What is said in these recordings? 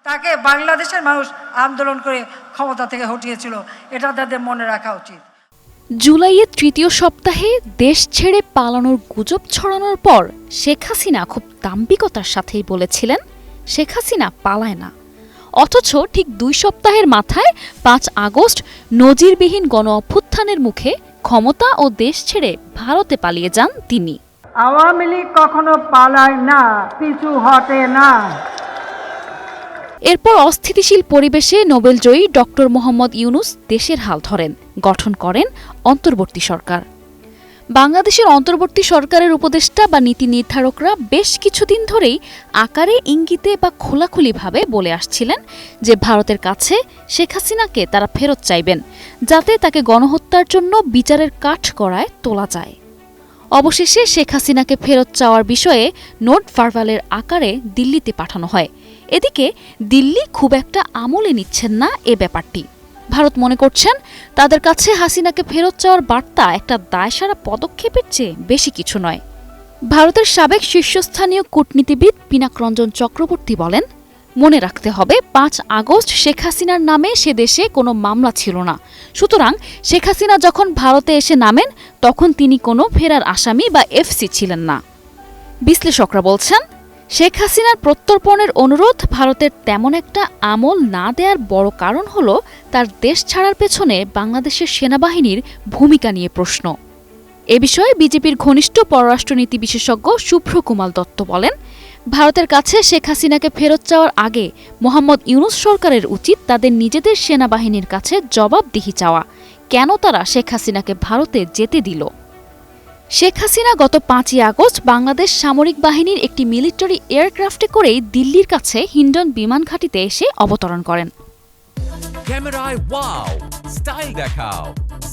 তাকে বাংলাদেশের মানুষ আন্দোলন করে ক্ষমতা থেকে হটিয়েছিল, এটা তাদের মনে রাখা উচিত। জুলাইয়ের তৃতীয় সপ্তাহে দেশ ছেড়ে পালানোর গুজব ছড়ানোর পর শেখ হাসিনা খুব দাম্ভিকতার সাথেই বলেছিলেন শেখ হাসিনা পালায় না। অথচ ঠিক 2 সপ্তাহের মাথায় 5 আগস্ট নজিরবিহীন গণ অভ্যুত্থানের মুখে ক্ষমতা ও দেশ ছেড়ে ভারতে পালিয়ে যান তিনি। আওয়ামী লীগ কখনো পালায় না, পিছু হটে না। এরপর অস্থিতিশীল পরিবেশে নোবেলজয়ী ডক্টর মোহাম্মদ ইউনূস দেশের হাল ধরেন, গঠন করেন অন্তর্বর্তী সরকার। বাংলাদেশের অন্তর্বর্তী সরকারের উপদেষ্টা বা নীতি নির্ধারকরা বেশ কিছুদিন ধরেই আকারে ইঙ্গিতে বা খোলাখুলিভাবে বলে আসছিলেন যে ভারতের কাছে শেখ হাসিনাকে তারা ফেরত চাইবেন, যাতে তাকে গণহত্যার জন্য বিচারের কাঠগড়ায় তোলা যায়। অবশেষে শেখ হাসিনাকে ফেরত চাওয়ার বিষয়ে নোট ভার্বালের আকারে দিল্লিতে পাঠানো হয়। এদিকে দিল্লি খুব একটা আমলে নিচ্ছেন না এ ব্যাপারটি। ভারত মনে করছেন তাদের কাছে হাসিনাকে ফেরত চাওয়ার বার্তা একটা দায়সারা পদক্ষেপের চেয়ে বেশি কিছু নয়। ভারতের সাবেক শীর্ষস্থানীয় কূটনীতিবিদ পিনাকরঞ্জন চক্রবর্তী বলেন, মনে রাখতে হবে 5 আগস্ট শেখ হাসিনার নামে সে দেশে কোনো মামলা ছিল না। সুতরাং শেখ হাসিনা যখন ভারতে এসে নামেন তখন তিনি কোনো ফেরার আসামি বা এফসি ছিলেন না। বিশ্লেষকরা বলছেন, শেখ হাসিনার প্রত্যর্পণের অনুরোধ ভারতের তেমন একটা আমল না দেওয়ার বড় কারণ হল তার দেশ ছাড়ার পেছনে বাংলাদেশের সেনাবাহিনীর ভূমিকা নিয়ে প্রশ্ন। এ বিষয়ে বিজেপির ঘনিষ্ঠ পররাষ্ট্রনীতি বিশেষজ্ঞ শুভ্র কুমার দত্ত বলেন, ভারতের কাছে শেখ হাসিনাকে ফেরত চাওয়ার আগে মোহাম্মদ ইউনূস সরকারের উচিত তাদের নিজেদের সেনাবাহিনীর কাছে জবাবদিহি চাওয়া, কেন তারা শেখ হাসিনাকে ভারতে যেতে দিল। শেখ হাসিনা গত 5 আগস্ট বাংলাদেশ সামরিক বাহিনীর একটি মিলিটারি এয়ারক্রাফটে করেই দিল্লির কাছে হিন্ডন বিমান ঘাঁটিতে এসে অবতরণ করেন। ক্যামেরায় ওয়াও, স্টাইল দেখাও,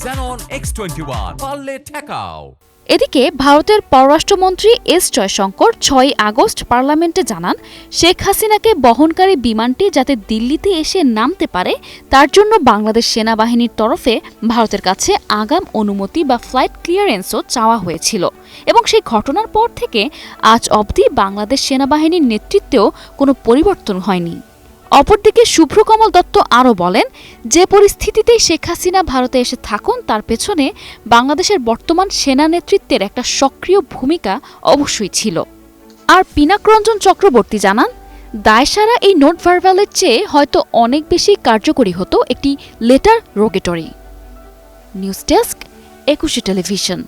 Xenon X21 পারলে ঠেকাও। এদিকে ভারতের পররাষ্ট্রমন্ত্রী এস জয়শঙ্কর 6 আগস্ট পার্লামেন্টে জানান, শেখ হাসিনাকে বহনকারী বিমানটি যাতে দিল্লিতে এসে নামতে পারে তার জন্য বাংলাদেশ সেনাবাহিনীর তরফে ভারতের কাছে আগাম অনুমতি বা ফ্লাইট ক্লিয়ারেন্সও চাওয়া হয়েছিল এবং সেই ঘটনার পর থেকে আজ অবধি বাংলাদেশ সেনাবাহিনীর নেতৃত্বেও কোনো পরিবর্তন হয়নি। অপরদিকে শুভ্রকমল দত্ত আরও বলেন, যে পরিস্থিতিতেই শেখ হাসিনা ভারতে এসে থাকুন তার পেছনে বাংলাদেশের বর্তমান সেনা নেতৃত্বের একটা সক্রিয় ভূমিকা অবশ্যই ছিল। আর পিনাকরঞ্জন চক্রবর্তী জানান, দায়সারা এই নোট ভার্বালের চেয়ে হয়তো অনেক বেশি কার্যকরী হতো একটি letter rogatory. News desk, 21 television.